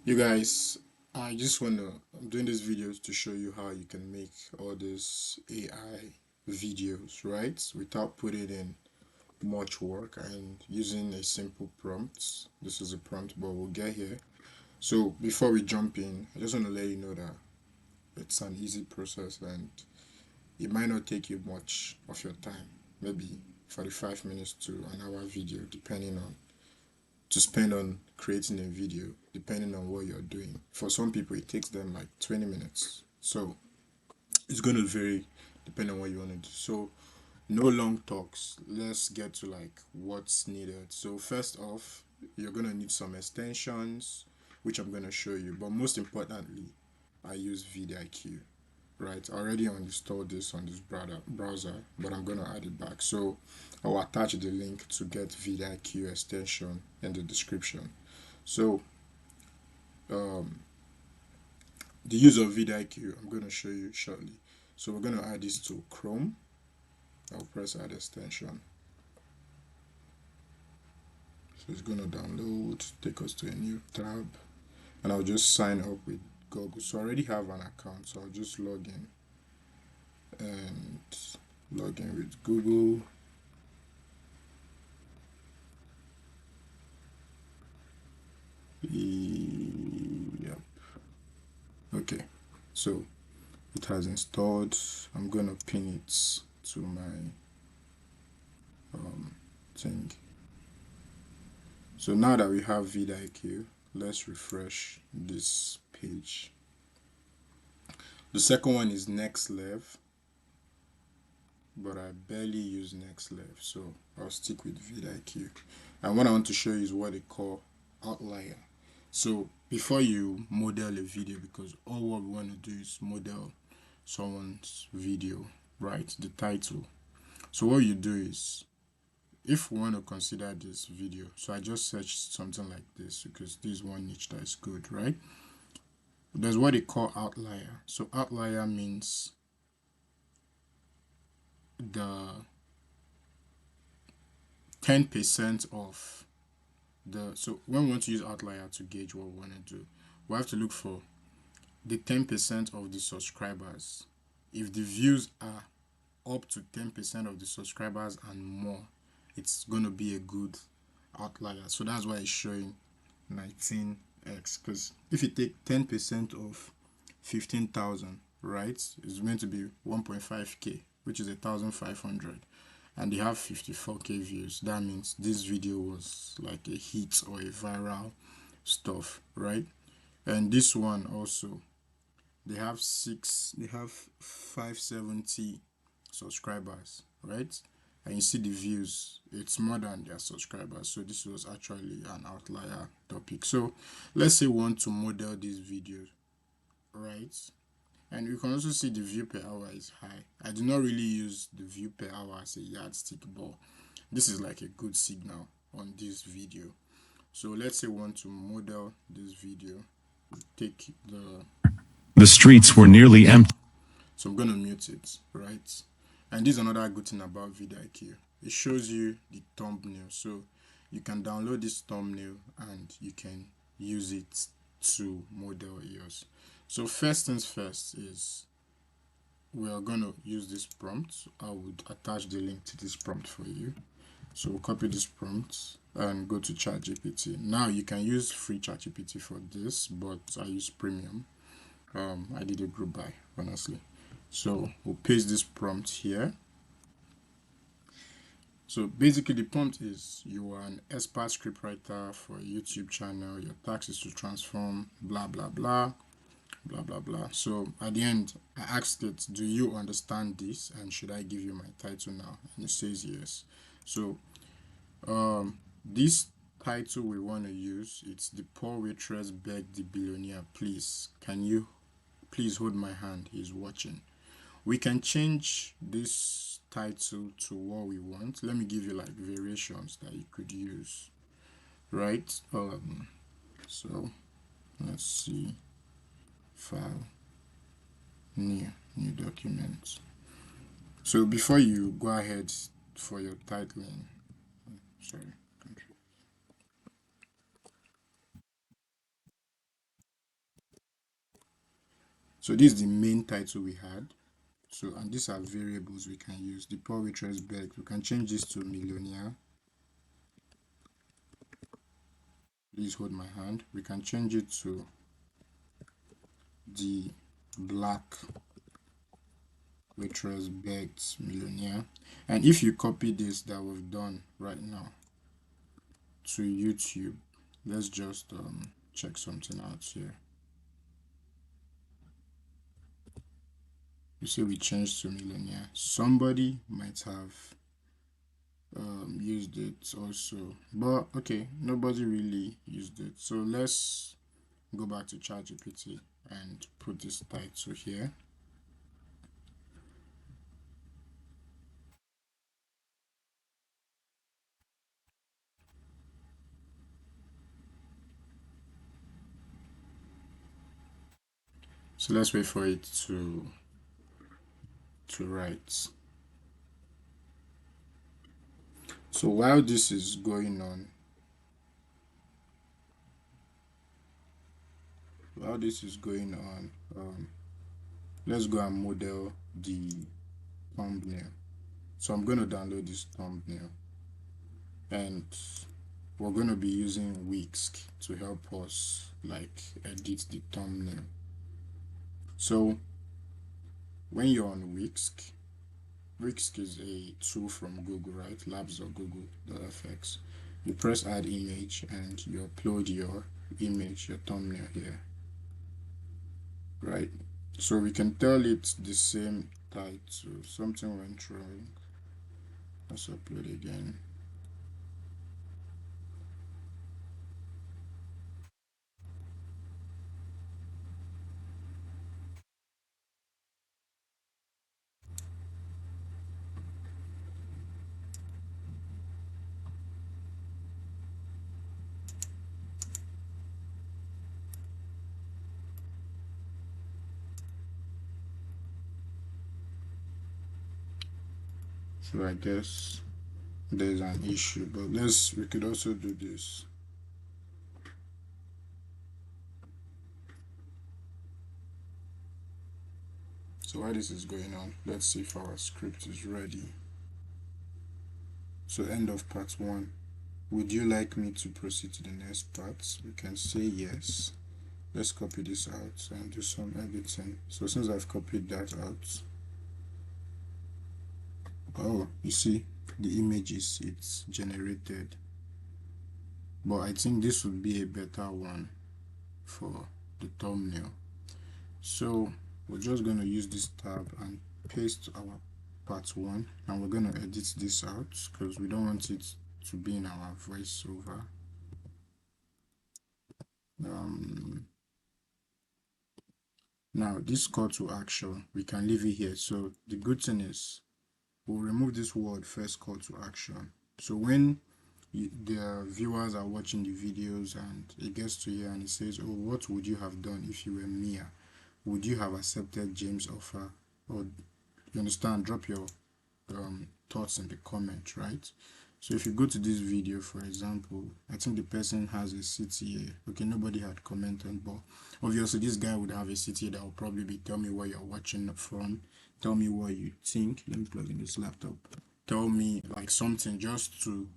You guys, I'm doing these videos to show you how you can make all these AI videos, right? Without putting in much work and using a simple prompt. This is a prompt, but we'll get here. So before we jump in, I just want to let you know that it's an easy process and it might not take you much of your time, maybe 45 minutes to an hour video, depending on to spend on creating a video depending on what you're doing. For some people, it takes them like 20 minutes. So it's going to vary depending on what you want to do. So no long talks. Let's get to like what's needed. So first off, you're going to need some extensions, which I'm going to show you. But most importantly, I use vidIQ, right? I already installed this on this browser, but I'm going to add it back. So I'll attach the link to get vidIQ extension in the description. So um, the use of vidIQ, I'm going to show you shortly. So we're going to add this to Chrome. I'll press add extension. So it's going to download, take us to a new tab, and I'll just sign up with Google. So I already have an account, so I'll just log in and log in with Google. Yep. Okay. So it has installed. I'm gonna pin it to my thing. So now that we have vidIQ, let's refresh this page. The second one is NextLev, but I barely use NextLev, so I'll stick with vidIQ. And what I want to show you is what they call outlier. So before you model a video, because all what we want to do is model someone's video, right? The title. So what you do is, if we want to consider this video, so I just searched something like this because this is one niche that is good, right? There's what they call outlier. So outlier means the 10% of the, so when we want to use outlier to gauge what we want to do, we have to look for the 10% of the subscribers. If the views are up to 10% of the subscribers and more, it's going to be a good outlier. So that's why it's showing 19x, because if you take 10% of 15,000, right, it's meant to be 1.5k, which is 1,500, and they have 54k views. That means this video was like a hit or a viral stuff, right? And this one also, they have 570 subscribers, right? And you see the views, it's more than their subscribers. So this was actually an outlier topic. So let's say we want to model this video, right? And you can also see the view per hour is high. I do not really use the view per hour as a yardstick, but this is like a good signal on this video. So let's say we want to model this video. Take the streets were nearly empty. So I'm gonna mute it, right? And this is another good thing about vidIQ. It shows you the thumbnail. So you can download this thumbnail and you can use it to model yours. So first things first is we are gonna use this prompt. I would attach the link to this prompt for you. So we'll copy this prompt and go to ChatGPT. Now you can use free ChatGPT for this, but I use premium. I did a group buy, honestly. So we'll paste this prompt here. So basically the prompt is, you are an expert scriptwriter for a YouTube channel. Your task is to transform blah, blah, blah, blah, blah, blah. So at the end, I asked it, do you understand this? And should I give you my title now? And it says yes. So this title we want to use, it's The Poor Waitress Begged the Billionaire, Please, can you please hold my hand, he's watching. We can change this title to what we want. Let me give you like variations that you could use, right? So let's see, file, new document. So before you go ahead for your titling, sorry, So this is the main title we had. So, and these are variables we can use. The poor waitress begged. We can change this to millionaire. Please hold my hand. We can change it to the black waitress begged millionaire. And if you copy this that we've done right now to YouTube, let's just check something out here. You see we changed to millionaire. Somebody might have used it also, but okay, nobody really used it. So let's go back to ChatGPT and put this title here. So let's wait for it to write. So while this is going on, let's go and model the thumbnail. So I'm going to download this thumbnail, and we're going to be using Wix to help us like edit the thumbnail. So when you're on Wix, Wix is a tool from Google, right? Labs.google.fx. You press add image and you upload your image, your thumbnail here, right? So we can tell it the same title. Something went wrong. Let's upload again. So I guess there's an issue, but we could also do this. So while this is going on, let's see if our script is ready. So end of part 1. Would you like me to proceed to the next part? We can say yes. Let's copy this out and do some editing. So since I've copied that out, oh, you see the images it's generated. But I think this would be a better one for the thumbnail. So we're just going to use this tab and paste our part 1, and we're going to edit this out because we don't want it to be in our voiceover. Now this call to action, we can leave it here. So the good thing is we'll remove this word first call to action. So when the viewers are watching the videos and it gets to here and it says, oh, what would you have done if you were Mia? Would you have accepted James' offer? Or you understand, drop your thoughts in the comment, right? So if you go to this video, for example, I think the person has a CTA. Okay, nobody had commented, but obviously this guy would have a CTA that will probably be, tell me where you're watching from, tell me what you think. Let me plug in this laptop. Tell me like something just to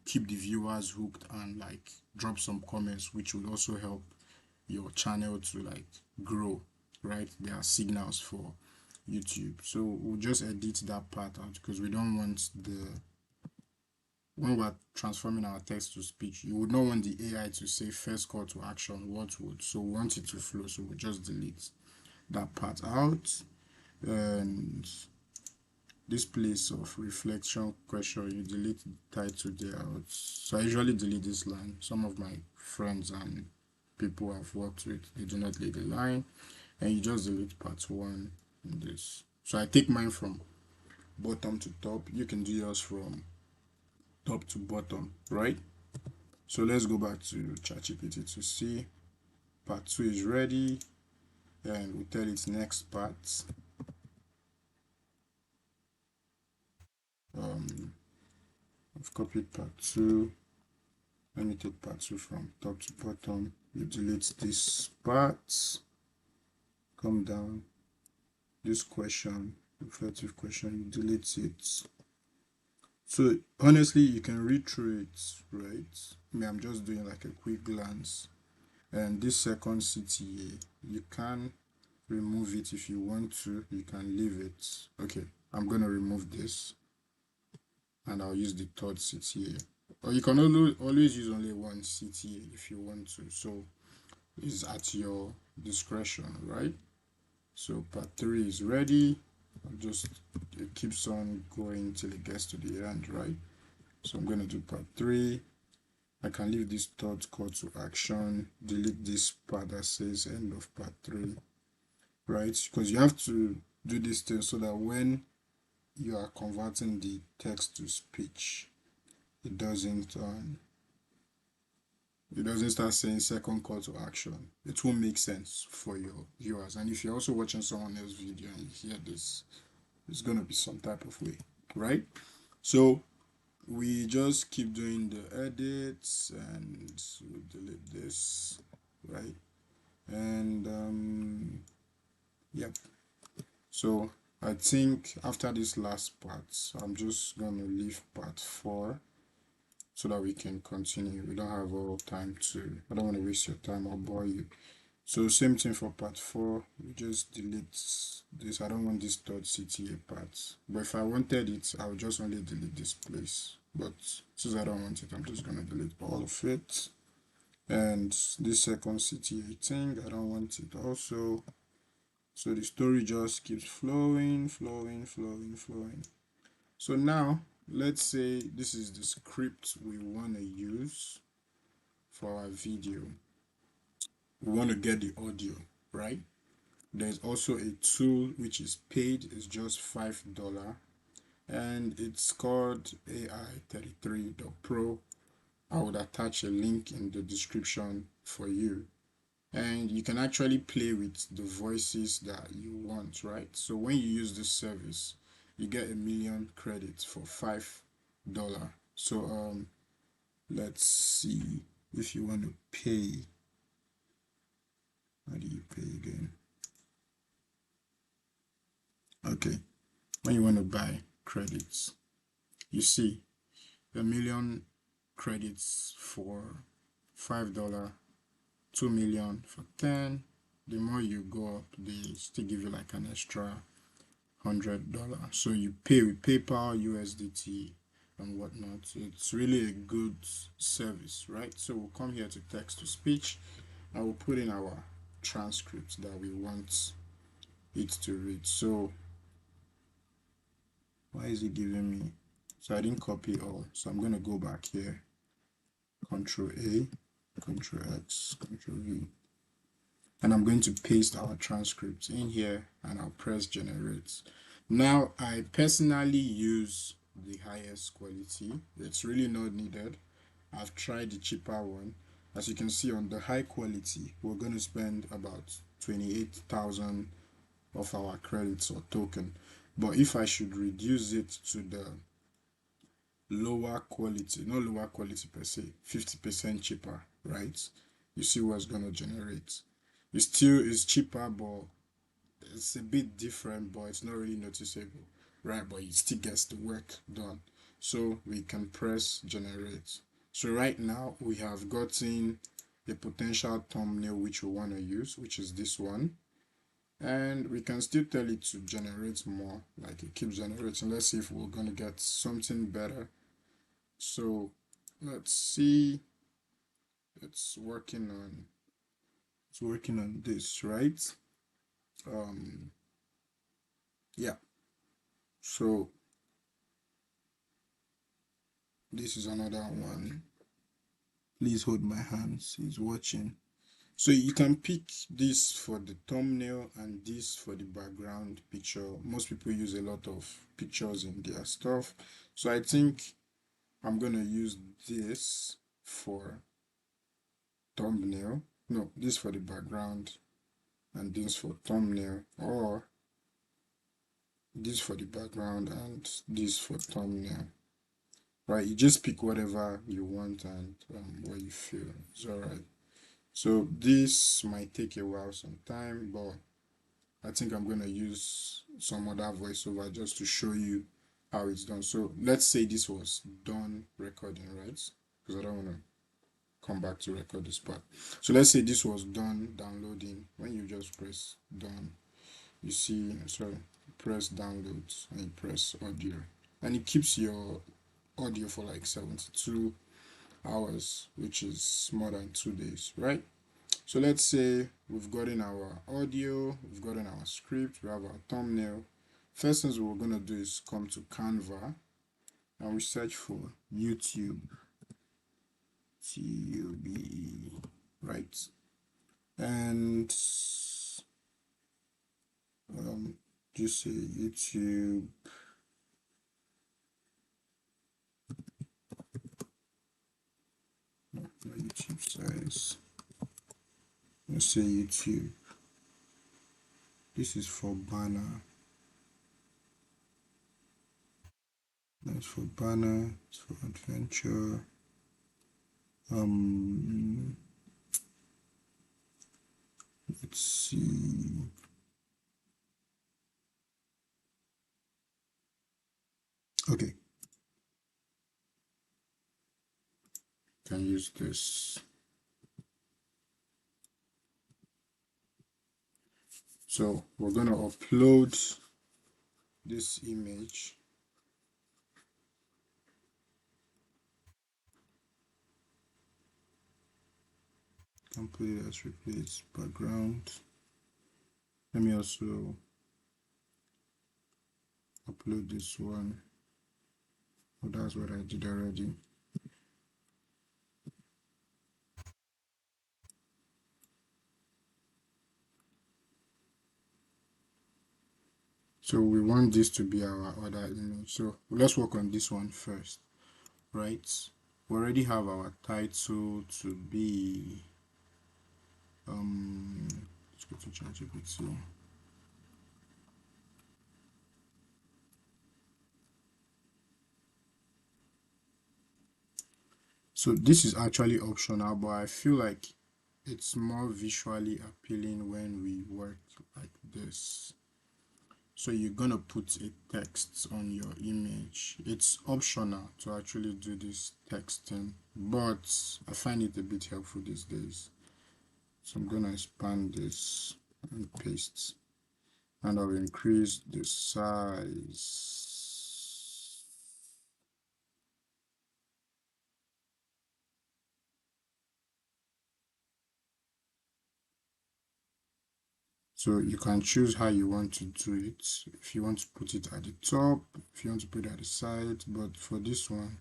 keep the viewers hooked, and like drop some comments which would also help your channel to like grow, right? There are signals for YouTube. So we'll just edit that part out because we don't want when we're transforming our text to speech, you would not want the AI to say first call to action, what would. So we want it to flow. So we'll just delete that part out. And this place of reflection question, you delete the title there out. So I usually delete this line. Some of my friends and people I've worked with, they do not leave the line, and you just delete part 1 in this. So I take mine from bottom to top. You can do yours from top to bottom, right? So let's go back to ChatGPT to see part 2 is ready, and we tell it next part. I've copied part 2. Let me take part 2 from top to bottom. You delete this part. come down, this question, reflective question, you delete it. So honestly, you can read through it, right? I mean, I'm just doing like a quick glance. And this second CTA, you can remove it if you want to. You can leave it. Okay, I'm gonna remove this, and I'll use the third CTA. Or you can always use only one CTA if you want to. So it's at your discretion, right? So part 3 is ready. Just it keeps on going till it gets to the end, right? So I'm going to do part 3. I can leave this third call to action, delete this part that says end of part 3, right? Because you have to do this thing so that when you are converting the text to speech, it doesn't start saying second call to action. It won't make sense for your viewers. And if you're also watching someone else's video and you hear this, it's gonna be some type of way, right? So we just keep doing the edits and we delete this, right? And yep. So I think after this last part, I'm just gonna leave part 4 so that we can continue. We don't have all time to, I don't want to waste your time or bore you. So same thing for part 4, we just delete this. I don't want this third CTA part. But if I wanted it, I would just only delete this place. But since I don't want it, I'm just gonna delete all of it. And this second CTA thing, I don't want it also. So the story just keeps flowing, flowing, flowing, flowing. So now, let's say this is the script we want to use for our video. We want to get the audio, right? There's also a tool which is paid, it's just $5, and it's called AI33.pro. I would attach a link in the description for you. And you can actually play with the voices that you want, right? So when you use this service, you get 1,000,000 credits for $5. So let's see if you want to pay. How do you pay again? Okay, when you want to buy credits, you see 1,000,000 credits for $5, 2,000,000 for 10. The more you go up, they still give you like an extra $100. So you pay with PayPal, USDT, and whatnot. It's really a good service, right? So we'll come here to text to speech. I will put in our transcript that we want it to read. So why is it giving me? So I didn't copy all. So I'm gonna go back here. Control A, Control X, Control V. And I'm going to paste our transcript in here and I'll press generate. Now I personally use the highest quality. It's really not needed. I've tried the cheaper one. As you can see on the high quality, we're going to spend about 28,000 of our credits or token. But if I should reduce it to the lower quality, not lower quality per se, 50% cheaper, right? You see what's going to generate. It still is cheaper, but it's a bit different, but it's not really noticeable, right? But it still gets the work done. So we can press generate. So right now we have gotten a potential thumbnail which we want to use, which is this one. And we can still tell it to generate more, like it keeps generating. Let's see if we're going to get something better. So let's see. It's working on this, right? um yeah, so this is another one. Please hold my hands, he's watching. So you can pick this for the thumbnail and this for the background picture. Most people use a lot of pictures in their stuff, so I think I'm gonna use this for thumbnail. No, this for the background and this for thumbnail, or this for the background and this for thumbnail, right? You just pick whatever you want and what you feel is all right. So this might take a while some time, but I think I'm going to use some other voiceover just to show you how it's done. So let's say this was done recording, right? Because I don't want to come back to record this part. So let's say this was done downloading. When you just press done, you see, sorry, press downloads and you press audio, and it keeps your audio for like 72 hours, which is more than 2 days, right? So let's say we've gotten our audio, we've gotten our script, we have our thumbnail. First things we're gonna do is come to Canva and we search for YouTube, TUBE, right? And just say YouTube. No, not YouTube size. Let's say YouTube. This is for banner. That's for banner. It's for adventure. Um, let's see. Okay, can use this. So we're gonna upload this image. Can put it as replace background. Let me also upload this one. Oh, that's what I did already. So we want this to be our other image. So let's work on this one first, right? We already have our title to be let's go to ChatGPT. So this is actually optional, but I feel like it's more visually appealing when we work like this. So you're gonna put a text on your image. It's optional to actually do this texting, but I find it a bit helpful these days. So I'm gonna expand this and paste, and I'll increase the size. So you can choose how you want to do it. If you want to put it at the top, if you want to put it at the side, but for this one,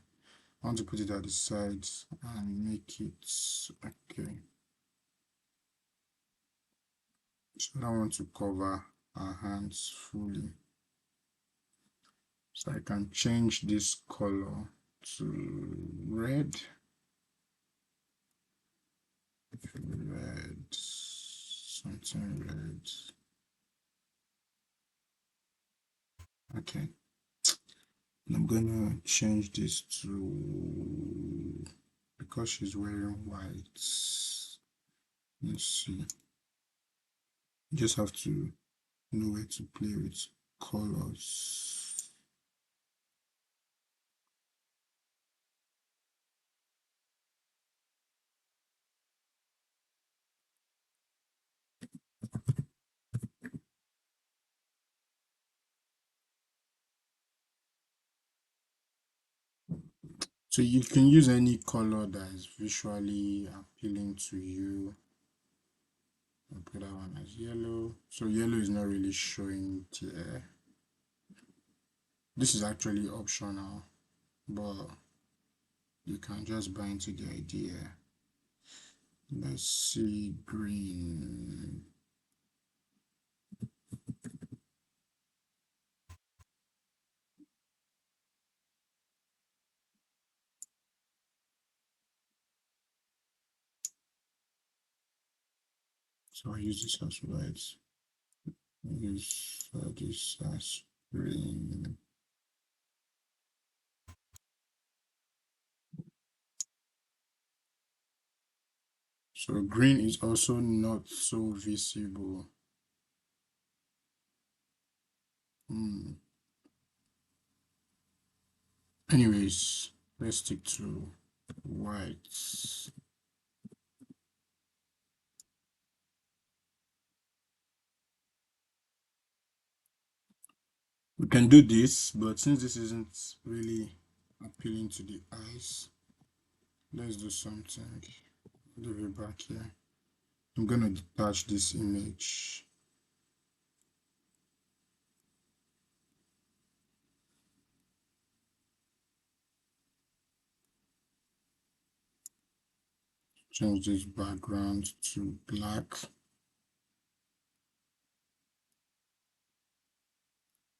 I want to put it at the sides and make it okay. So I don't want to cover our hands fully. So I can change this color to red. Red, something red. Okay. And I'm gonna change this to, because she's wearing white. Let's see. You just have to know where to play with colors. So you can use any color that is visually appealing to you. I'll put that one as yellow. So yellow is not really showing there. This is actually optional, but you can just buy into the idea. Let's see, green. So I use this as white. Use this as green. So green is also not so visible. Anyways, let's stick to whites. We can do this, but since this isn't really appealing to the eyes, let's do something. Leave it back here. I'm gonna detach this image. Change this background to black.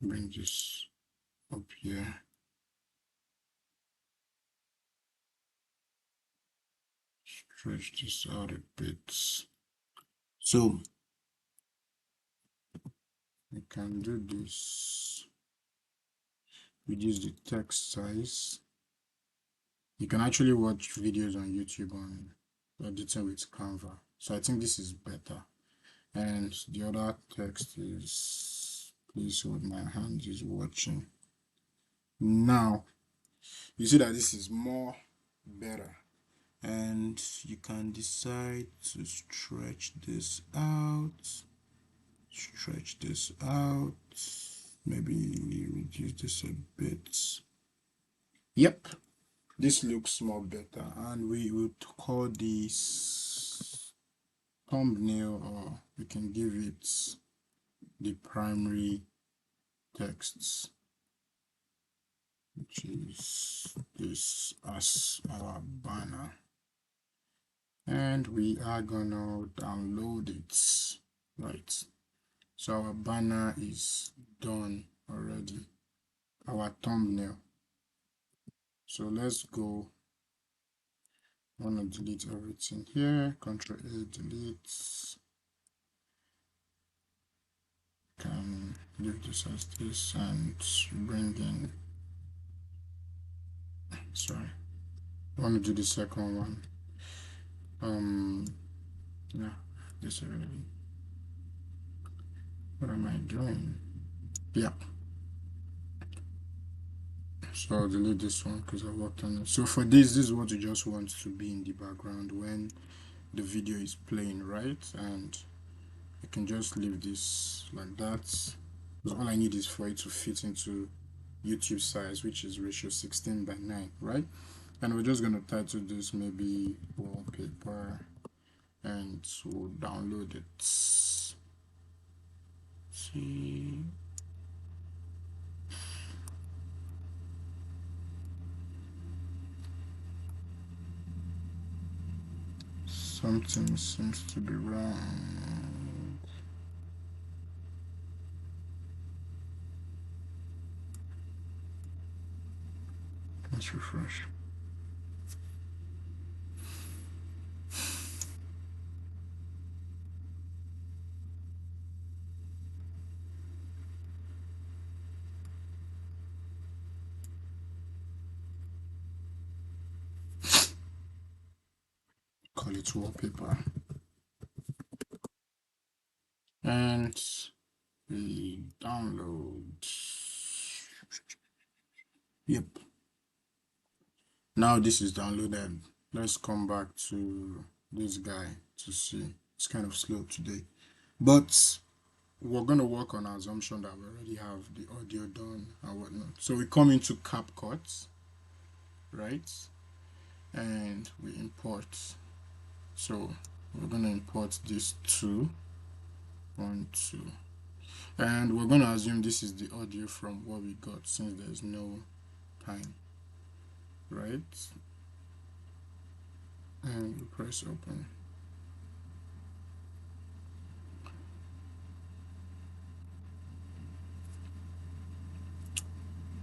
Bring this up here. Stretch this out a bit. So we can do this. Reduce the text size. You can actually watch videos on YouTube on editing with Canva. So I think this is better. And the other text is, please hold my hand is watching. Now you see that this is more better, and you can decide to stretch this out, maybe reduce this a bit. Yep, this looks more better, and we would call this thumbnail, or we can give it the primary texts, which is this as our banner, and we are gonna download it. Right, so our banner is done already, our thumbnail. So let's go. I want to delete everything here. Control A, delete. Can leave this as this and bring in, sorry, I want to do the second one. Yeah, this already. What am I doing? Yeah. So I'll delete this one because I worked on it. So for this is what you just want to be in the background when the video is playing, right? And you can just leave this like that. All I need is for it to fit into YouTube size, which is ratio 16:9, right? And we're just gonna title this maybe wallpaper, and we'll download it. See, something seems to be wrong. Let's refresh. Call it wallpaper, and we download. Yep, now this is downloaded. Let's come back to this guy to see. It's kind of slow today, but we're going to work on our assumption that we already have the audio done and whatnot. So we come into CapCut, right? And we import. So we're going to import this 2, 1, 2. And we're going to assume this is the audio from what we got since there's no time, right? And we press open.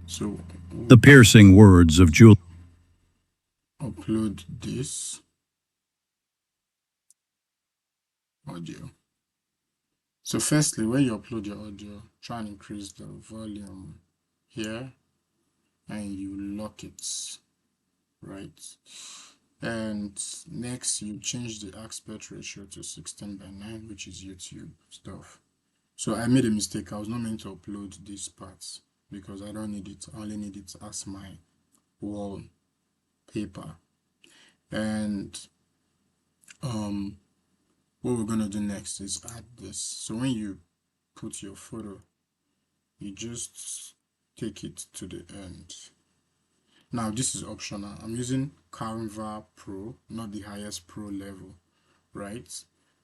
So The piercing words of Julie. Upload this audio. So firstly, when you upload your audio, try and increase the volume here, and you lock it, right? And next you change the aspect ratio to 16:9, which is YouTube stuff. So I made a mistake. I was not meant to upload these parts because I don't need it. I only need it as my wallpaper. And um, what we're gonna do next is add this. So when you put your photo, you just take it to the end. Now this is optional. I'm using Canva Pro, not the highest pro level, right?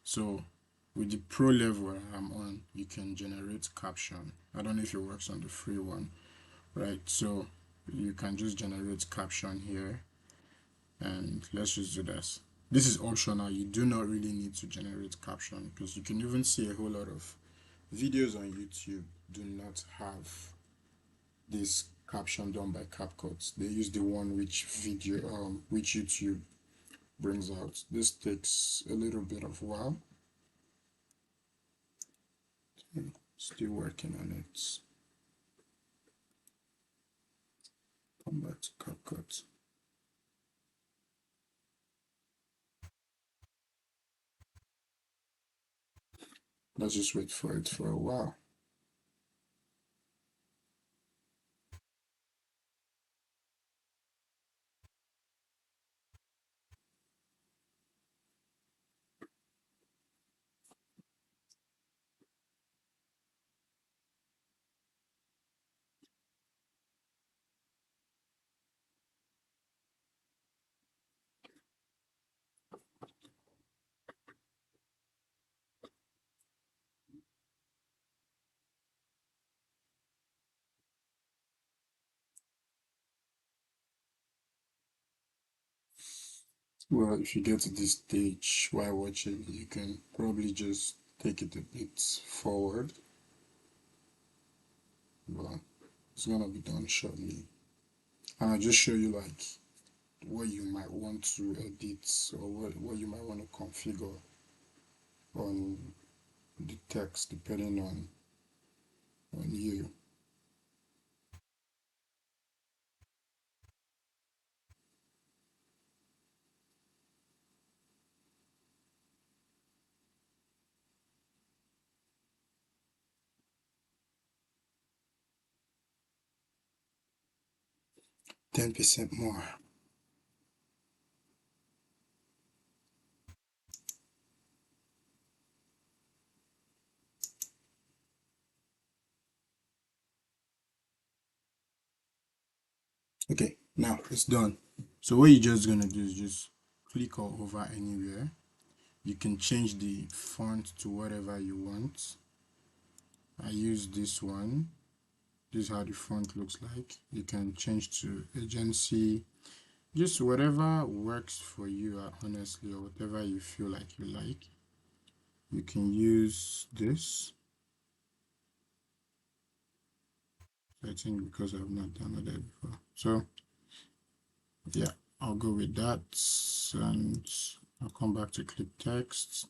So with the pro level I'm on, you can generate caption. I don't know if it works on the free one, right? So you can just generate caption here, and let's just do this. This is optional. You do not really need to generate caption because you can even see a whole lot of videos on YouTube do not have this caption done by CapCut. They use the one which YouTube brings out. This takes a little bit of while. Still working on it. Come back to CapCut. Let's just wait for it for a while. Well, if you get to this stage while watching, you can probably just take it a bit forward, but it's gonna be done shortly. And I'll just show you like what you might want to edit or what you might want to configure on the text depending on you. 10% more. Okay, now it's done. So what you're just gonna do is just click all over anywhere. You can change the font to whatever you want. I use this one. This is how the font looks like. You can change to agency, just whatever works for you, honestly, or whatever you feel like you like. You can use this. I think because I've not done it before. So yeah, I'll go with that, and I'll come back to clip text.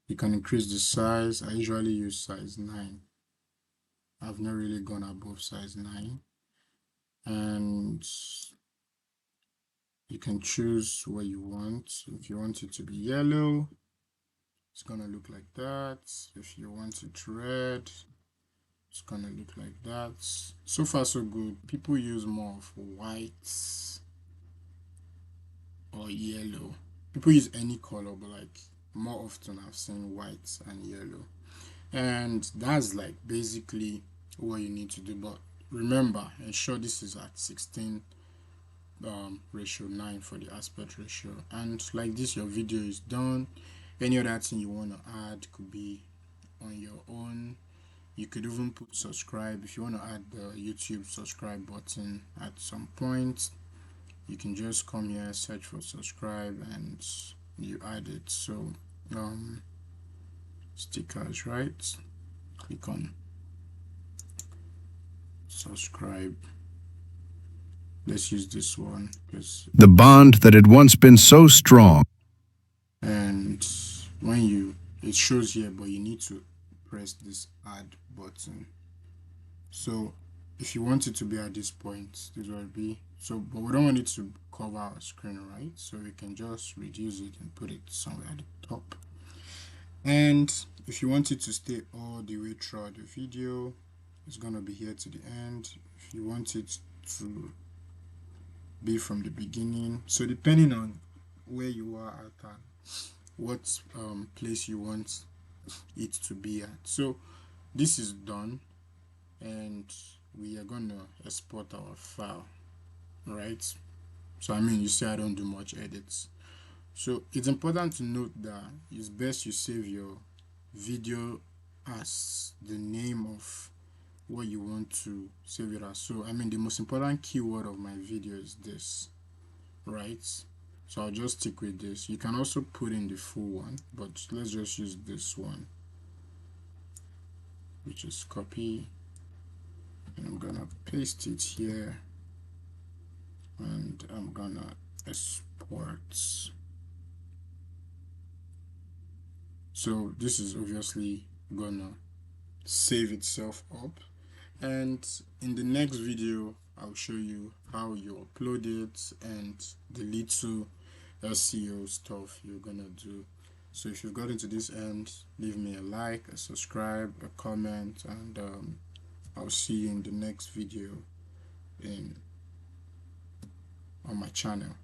You can increase the size. I usually use size 9. I've not really gone above size 9. And you can choose what you want. If you want it to be yellow, it's gonna look like that. If you want it red, it's gonna look like that. So far so good. People use more of white or yellow. People use any color, but like more often I've seen white and yellow. And that's like basically what you need to do. But remember, ensure this is at 16 ratio 9 for the aspect ratio. And like this, your video is done. Any other thing you want to add could be on your own. You could even put subscribe if you want to add the YouTube subscribe button at some point. You can just come here, search for subscribe, and you add it. So stickers, right? Click on subscribe. Let's use this one because The bond that had once been so strong. and when you it shows here, but you need to press this add button. So if you want it to be at this point, this will be so, but we don't want it to cover our screen, right? So we can just reduce it and put it somewhere at the top. And If you want it to stay all the way throughout the video, it's gonna be here to the end. If you want it to be from the beginning, so depending on where you are at and what place you want it to be at. So this is done, and we are gonna export our file, right? So I mean, you see I don't do much edits. So it's important to note that it's best you save your video as the name of what you want to save it as. So I mean, the most important keyword of my video is this, right? So I'll just stick with this. You can also put in the full one, but let's just use this one, which is copy, and I'm gonna paste it here, and I'm gonna export. So this is obviously gonna save itself up, and in the next video I'll show you how you upload it and the little SEO stuff you're gonna do. So if you've gotten to this end, leave me a like, a subscribe, a comment, and I'll see you in the next video in on my channel.